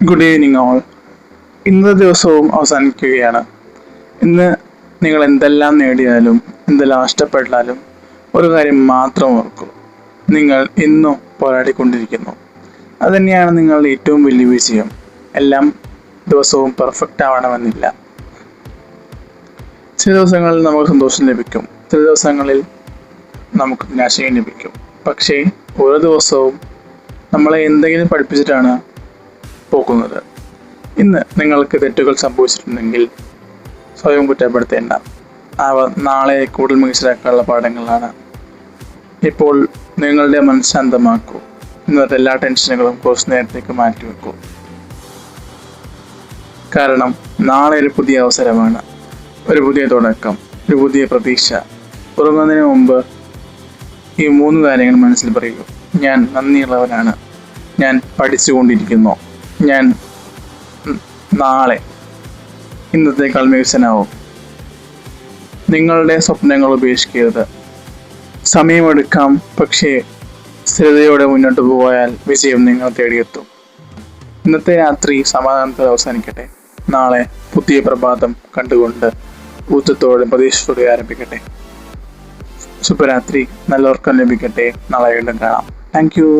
Good evening all. ഇന്നത്തെ ദിവസവും അവസാനിക്കുകയാണ്. ഇന്ന് നിങ്ങൾ എന്തെല്ലാം നേടിയാലും എന്തെല്ലാം നഷ്ടപ്പെട്ടാലും ഒരു കാര്യം മാത്രം ഓർക്കൂ, നിങ്ങൾ ഇന്നും പോരാടിക്കൊണ്ടിരിക്കുന്നു. അതുതന്നെയാണ് നിങ്ങളുടെ ഏറ്റവും വലിയ വിജയം. എല്ലാം ദിവസവും പെർഫെക്റ്റ് ആവണമെന്നില്ല. ചില ദിവസങ്ങളിൽ നമുക്ക് സന്തോഷം ലഭിക്കും, ചില ദിവസങ്ങളിൽ നമുക്ക് നിരാശയും ലഭിക്കും. പക്ഷേ ഓരോ ദിവസവും നമ്മളെ എന്തെങ്കിലും പഠിപ്പിച്ചിട്ടാണ് പോകുന്നത്. ഇന്ന് നിങ്ങൾക്ക് തെറ്റുകൾ സംഭവിച്ചിട്ടുണ്ടെങ്കിൽ സ്വയം കുറ്റപ്പെടുത്തേണ്ട. അവ നാളെ കൂടുതൽ മികച്ചതാക്കാനുള്ള പാഠങ്ങളാണ്. ഇപ്പോൾ നിങ്ങളുടെ മനഃശാന്തമാക്കൂ. ഇന്നത്തെ എല്ലാ ടെൻഷനുകളും കുറച്ച് നേരത്തേക്ക് മാറ്റിവെക്കൂ. കാരണം നാളെ ഒരു പുതിയ അവസരമാണ്, ഒരു പുതിയ തുടക്കം, ഒരു പുതിയ പ്രതീക്ഷ. ഉറങ്ങുന്നതിന് മുമ്പ് ഈ 3 കാര്യങ്ങൾ മനസ്സിൽ പറയൂ. ഞാൻ നന്ദിയുള്ളവനാണ്, ഞാൻ പഠിച്ചുകൊണ്ടിരിക്കുന്നു, ഞാൻ നാളെ ഇന്നത്തേക്കാൾ മികച്ചനാവും. നിങ്ങളുടെ സ്വപ്നങ്ങൾ ഉപേക്ഷിക്കരുത്. സമയമെടുക്കാം, പക്ഷേ സ്ഥിരതയോടെ മുന്നോട്ട് പോയാൽ വിജയം നിങ്ങൾ തേടിയെത്തും. ഇന്നത്തെ രാത്രി സമാധാനത്തോടെ അവസാനിക്കട്ടെ. നാളെ പുതിയ പ്രഭാതം കണ്ടുകൊണ്ട് ഊർജ്ജത്തോടെ പ്രതീക്ഷയോടെ ആരംഭിക്കട്ടെ. ശുഭരാത്രി, നല്ല ഉറക്കം ലഭിക്കട്ടെ. നാളെ വീണ്ടും കാണാം. Thank you.